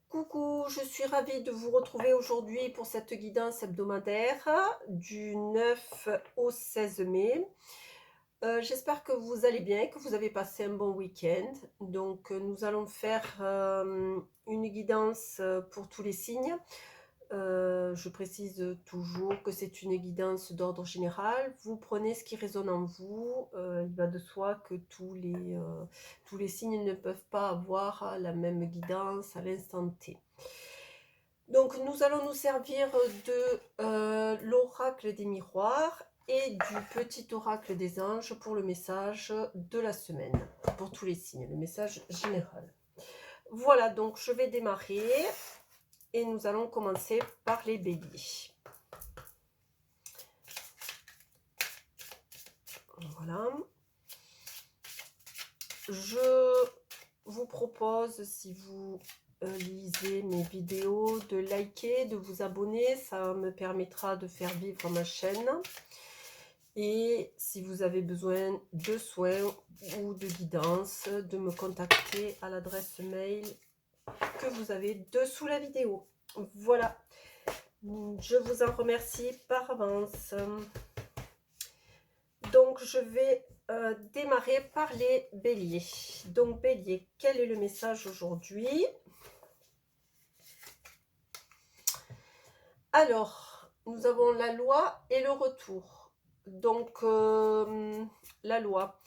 Coucou, je suis ravie de vous retrouver aujourd'hui pour cette guidance hebdomadaire du 9 au 16 mai. J'espère que vous allez bien, que vous avez passé un bon week-end. Donc, nous allons faire une guidance pour tous les signes. Je précise toujours que c'est une guidance d'ordre général. Vous prenez ce qui résonne en vous. Il va de soi que tous les signes ne peuvent pas avoir la même guidance à l'instant T. Donc, nous allons nous servir de l'oracle des miroirs et du petit oracle des anges pour le message de la semaine, pour tous les signes, le message général. Voilà, donc je vais démarrer et nous allons commencer par les béliers. Voilà. Je vous propose, si vous lisez mes vidéos, de liker, de vous abonner. Ça me permettra de faire vivre ma chaîne. Et si vous avez besoin de soins ou de guidance, de me contacter à l'adresse mail que vous avez dessous la vidéo. Voilà. Je vous en remercie par avance. Donc, je vais démarrer par les béliers. Donc, bélier, quel est le message aujourd'hui? Alors, nous avons la loi et le retour. Donc, la loi.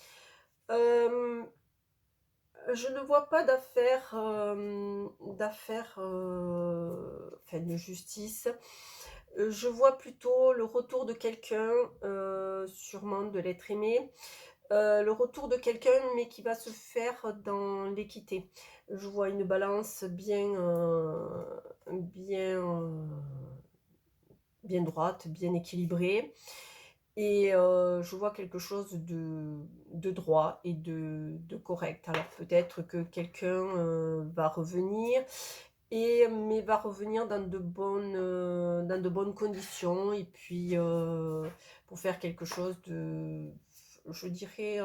Je ne vois pas d'affaires, enfin de justice. Je vois plutôt le retour de quelqu'un, sûrement de l'être aimé. Le retour de quelqu'un, mais qui va se faire dans l'équité. Je vois une balance bien droite, bien équilibrée. Et je vois quelque chose de droit et de correct. Alors peut-être que quelqu'un va revenir, mais va revenir dans de bonnes conditions. Et puis pour faire quelque chose je dirais,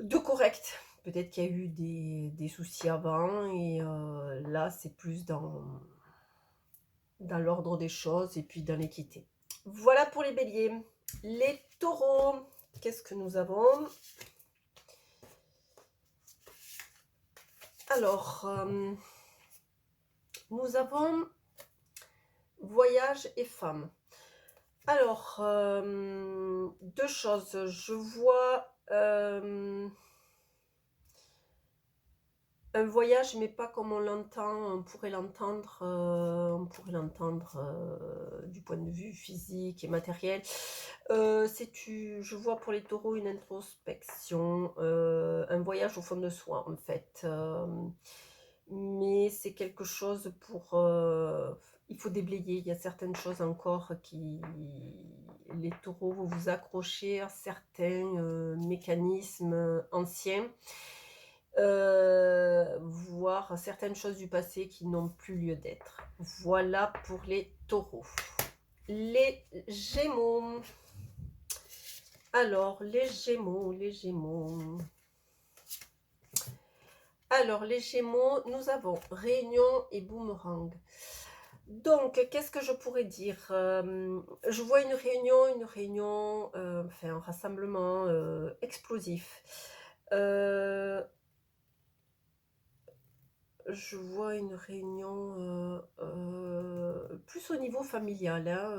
de correct. Peut-être qu'il y a eu des soucis avant et là c'est plus dans l'ordre des choses et puis dans l'équité. Voilà pour les béliers. Les taureaux, qu'est-ce que nous avons? Alors, nous avons voyage et femme. Alors, deux choses. Je vois un voyage, mais pas comme on l'entend, on pourrait l'entendre du point de vue physique et matériel. Je vois pour les taureaux une introspection, un voyage au fond de soi en fait. Mais c'est quelque chose il faut déblayer. Il y a certaines choses encore les taureaux, vous vous accrochez à certains mécanismes anciens. Voir certaines choses du passé qui n'ont plus lieu d'être. Voilà pour les taureaux. Les gémeaux. Alors, les gémeaux. Alors, les gémeaux, nous avons réunion et boomerang. Donc, qu'est-ce que je pourrais dire? Je vois une réunion, enfin un rassemblement explosif. Je vois une réunion plus au niveau familial, hein,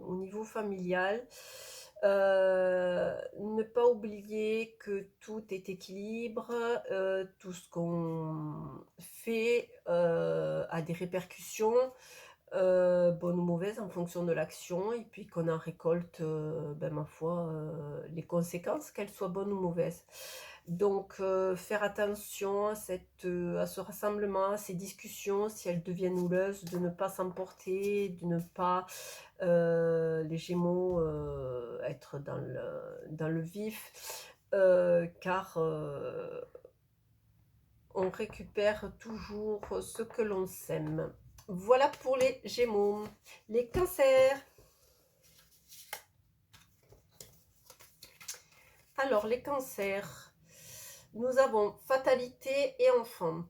au niveau familial. Ne pas oublier que tout est équilibre, tout ce qu'on fait a des répercussions, bonnes ou mauvaises en fonction de l'action, et puis qu'on en récolte, ma foi, les conséquences, qu'elles soient bonnes ou mauvaises. Donc, faire attention à ce rassemblement, à ces discussions, si elles deviennent houleuses, de ne pas s'emporter, de ne pas, les Gémeaux, être dans le vif, car on récupère toujours ce que l'on sème. Voilà pour les Gémeaux. Les Cancers. Alors, les Cancers. Nous avons fatalité et enfant.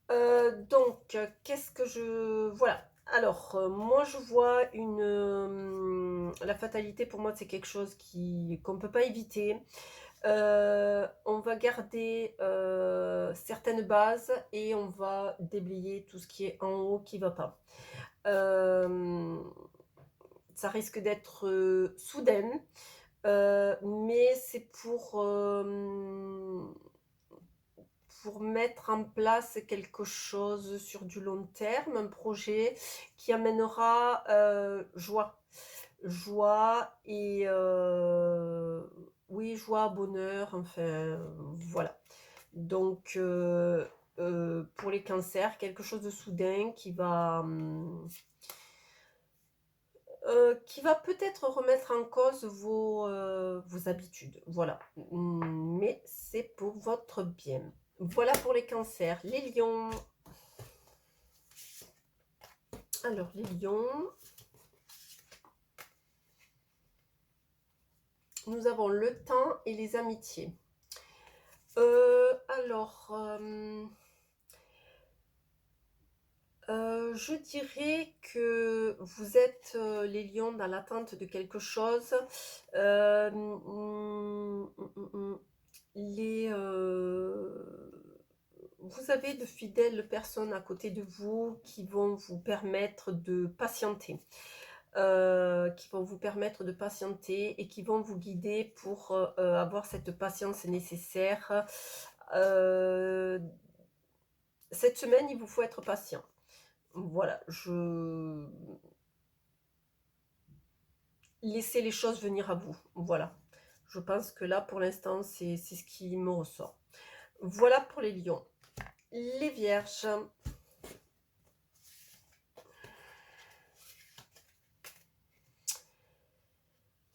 Donc, qu'est-ce que je voilà. Alors, moi je vois la fatalité pour moi c'est quelque chose qu'on ne peut pas éviter. On va garder, certaines bases et on va déblayer tout ce qui est en haut qui va pas. Hem, Ça risque d'être, soudain, mais c'est pour mettre en place quelque chose sur du long terme, un projet qui amènera, joie. Joie et oui, joie, bonheur, enfin, voilà. Donc pour les cancers, quelque chose de soudain qui va peut-être remettre en cause vos habitudes, voilà. Mais c'est pour votre bien. Voilà pour les cancers. Les lions. Alors, les lions, nous avons le temps et les amitiés. Alors, je dirais que vous êtes, les lions, dans l'attente de quelque chose. Hem, les, vous avez de fidèles personnes à côté de vous qui vont vous permettre de patienter. Qui vont vous permettre de patienter et qui vont vous guider pour, avoir cette patience nécessaire. Heu, cette semaine, il vous faut être patient. Voilà, laissez les choses venir à vous. Voilà. Je pense que là, pour l'instant, c'est ce qui me ressort. Voilà pour les lions. Les vierges.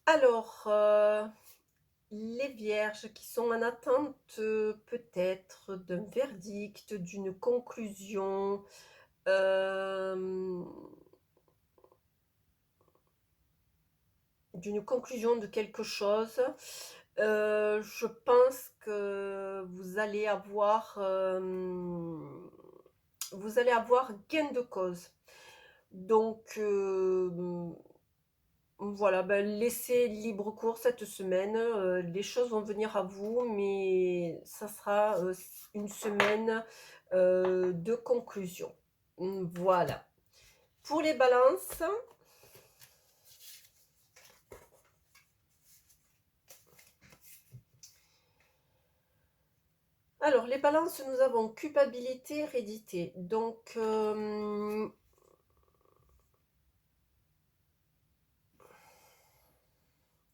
Alors, les vierges qui sont en attente, peut-être d'un verdict, hem, d'une conclusion de quelque chose. Je pense que vous allez avoir gain de cause. Donc, voilà, ben, laissez libre cours cette semaine, les choses vont venir à vous, mais ça sera, une semaine, de conclusion. Voilà. Pour les balances, alors les balances, nous avons culpabilité, hérédité. Donc,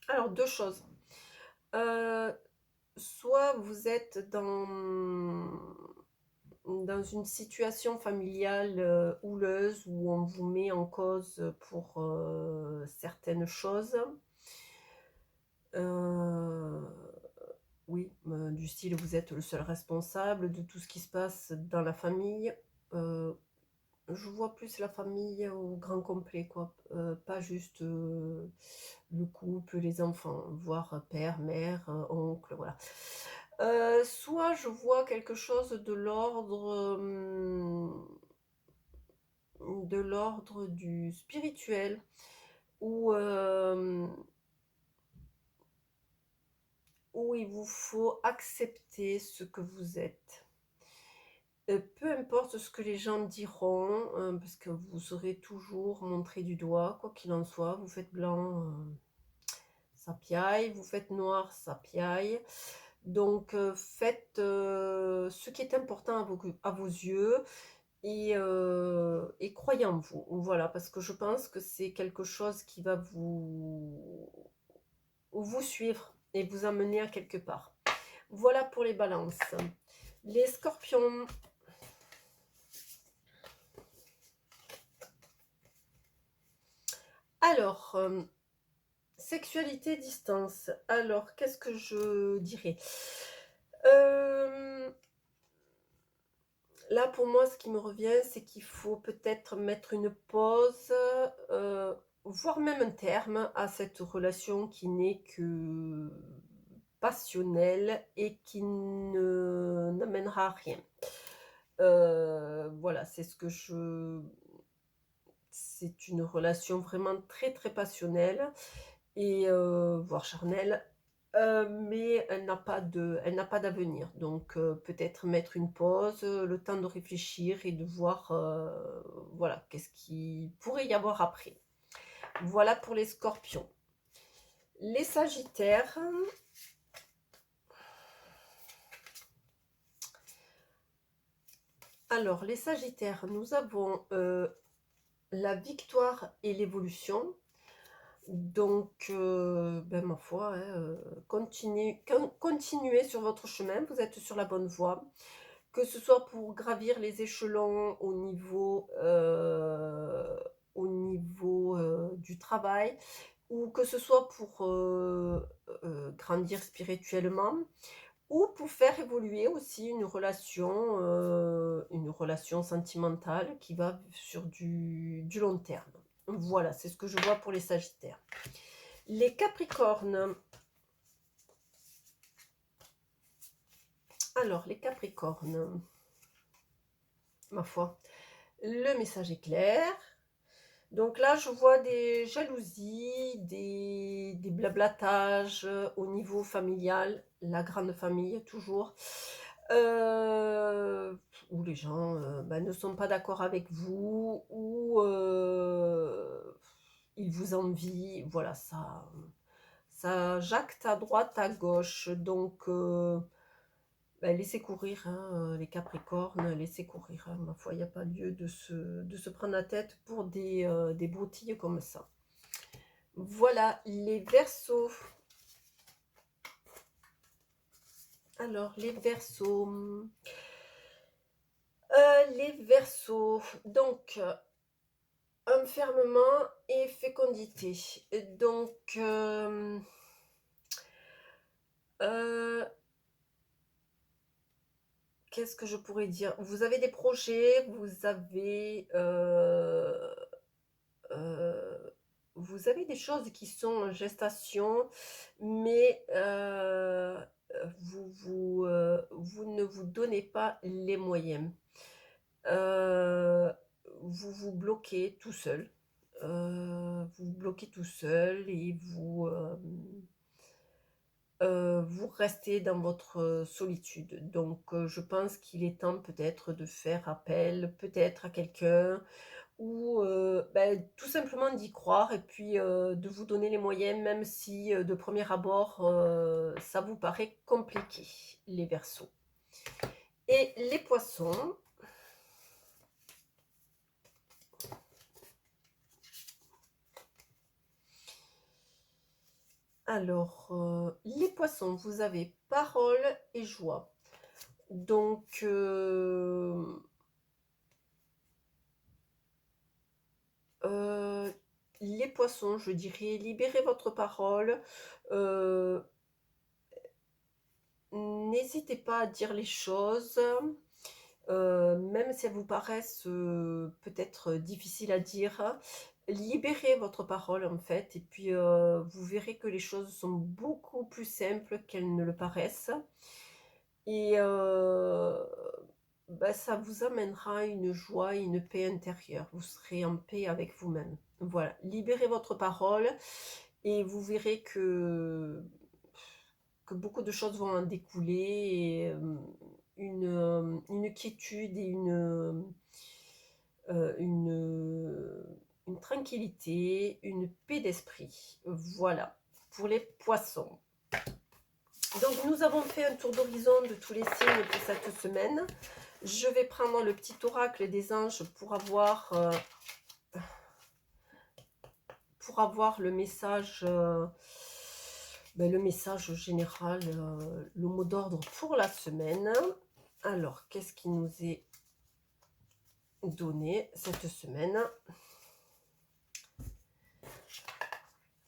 alors 2 choses. Heu, Soit vous êtes dans une situation familiale, houleuse où on vous met en cause pour, certaines choses. Heu, oui, du style vous êtes le seul responsable de tout ce qui se passe dans la famille. Heu, je vois plus la famille au grand complet quoi, pas juste, le couple, les enfants, voire père, mère, oncle, voilà. Soit je vois quelque chose de l'ordre du spirituel où, où il vous faut accepter ce que vous êtes. Peu importe ce que les gens diront, parce que vous serez toujours montré du doigt, quoi qu'il en soit. Vous faites blanc, ça piaille, vous faites noir, ça piaille. Donc, faites, ce qui est important à vos yeux et croyez en vous. Voilà, parce que je pense que c'est quelque chose qui va vous suivre et vous amener à quelque part. Voilà pour les balances. Les scorpions. Alors, sexualité, distance. Alors, qu'est-ce que je dirais? Hem, Là, pour moi, ce qui me revient, c'est qu'il faut peut-être mettre une pause, voire même un terme à cette relation qui n'est que passionnelle et qui ne n'amènera à rien. voilà, c'est une relation vraiment très, très passionnelle et voire charnelle, mais elle n'a pas d'avenir. Donc peut-être mettre une pause, le temps de réfléchir et de voir, voilà, qu'est-ce qui pourrait y avoir après. Voilà pour les scorpions. Les sagittaires, alors les sagittaires, nous avons, la victoire et l'évolution. Donc, ben, ma foi, hein, continuez sur votre chemin, vous êtes sur la bonne voie. Que ce soit pour gravir les échelons au niveau, du travail ou que ce soit pour, grandir spirituellement ou pour faire évoluer aussi une relation sentimentale qui va sur du long terme. Voilà, c'est ce que je vois pour les sagittaires. Les capricornes. Alors, les capricornes, ma foi, le message est clair. Donc là, je vois des jalousies, des blablatages au niveau familial, la grande famille toujours, où les gens bah, ne sont pas d'accord avec vous, ou ils vous envient, voilà, ça jacte à droite, à gauche, donc bah, laissez courir, hein, les Capricornes, laissez courir, hein. Ma foi, il n'y a pas lieu de se prendre la tête pour des broutilles comme ça. Voilà, les Verseaux. Alors, les Verseaux. Les Verseaux. Donc, enfermement et fécondité. Donc, qu'est-ce que je pourrais dire? Vous avez des projets, vous avez des choses qui sont en gestation, mais vous ne vous donnez pas les moyens. Heu, vous vous bloquez tout seul. Vous vous bloquez tout seul et vous restez dans votre solitude. Donc je pense qu'il est temps peut-être de faire appel, peut-être à quelqu'un ou tout simplement d'y croire et puis, de vous donner les moyens même si, de premier abord, ça vous paraît compliqué, les Verseaux. Et les Poissons. Alors, les Poissons, vous avez parole et joie. Donc, les Poissons, je dirais, libérez votre parole, heu, n'hésitez pas à dire les choses, même si elles vous paraissent, peut-être difficiles à dire. Libérez votre parole, en fait et puis, vous verrez que les choses sont beaucoup plus simples qu'elles ne le paraissent et ça vous amènera une joie et une paix intérieure. Vous serez en paix avec vous-même. Voilà, libérez votre parole et vous verrez que beaucoup de choses vont en découler et une quiétude et heu, une, une tranquillité, une paix d'esprit. Voilà, pour les Poissons. Donc nous avons fait un tour d'horizon de tous les signes pour cette semaine. Je vais prendre le petit oracle des anges pour avoir le message général, le mot d'ordre pour la semaine. Alors, qu'est-ce qui nous est donné cette semaine?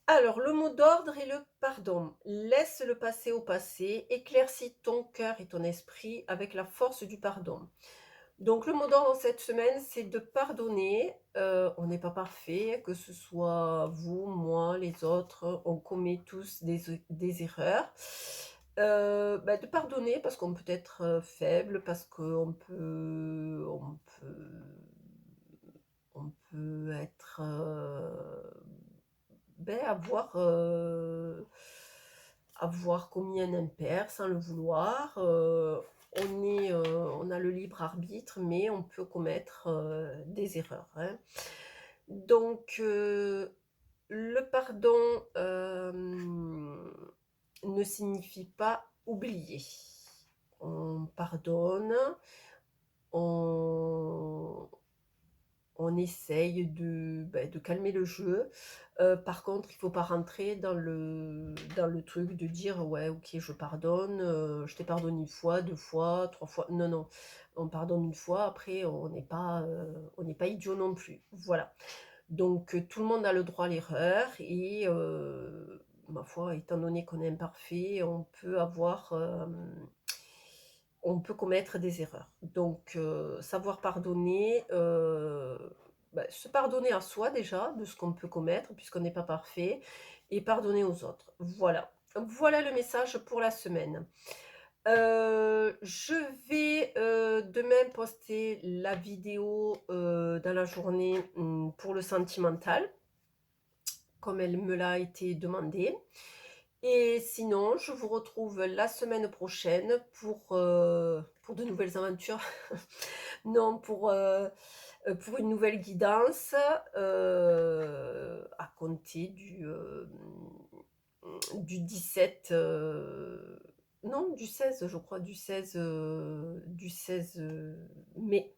Alors, le mot d'ordre est le pardon. Laisse le passé au passé, éclaircis ton cœur et ton esprit avec la force du pardon. Donc, le mot d'ordre cette semaine, c'est de pardonner. On n'est pas parfait, que ce soit vous, moi, les autres, on commet tous des erreurs. De pardonner parce qu'on peut être faible, parce qu'on peut avoir commis un impair sans le vouloir. On a le libre arbitre, mais on peut commettre des erreurs, hein. Donc, le pardon ne signifie pas oublier. On pardonne, on, on essaye de calmer le jeu. Par contre, il ne faut pas rentrer dans le truc de dire ouais, ok, je pardonne, je t'ai pardonné une fois, 2 fois, 3 fois. Non, non, on pardonne une fois, après, on n'est pas idiot non plus. Voilà. Donc, tout le monde a le droit à l'erreur et ma foi, étant donné qu'on est imparfait, on peut commettre des erreurs. Donc, savoir pardonner, se pardonner à soi déjà de ce qu'on peut commettre puisqu'on n'est pas parfait et pardonner aux autres. Voilà. Voilà le message pour la semaine. Je vais demain poster la vidéo dans la journée pour le sentimental, comme elle me l'a été demandé. Et sinon, je vous retrouve la semaine prochaine pour de nouvelles aventures. Non, pour une nouvelle guidance à compter du 17, non, du 16, je crois, du 16 mai.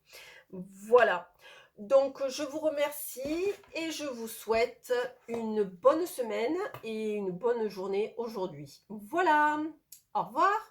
Voilà. Donc, je vous remercie et je vous souhaite une bonne semaine et une bonne journée aujourd'hui. Voilà. Au revoir.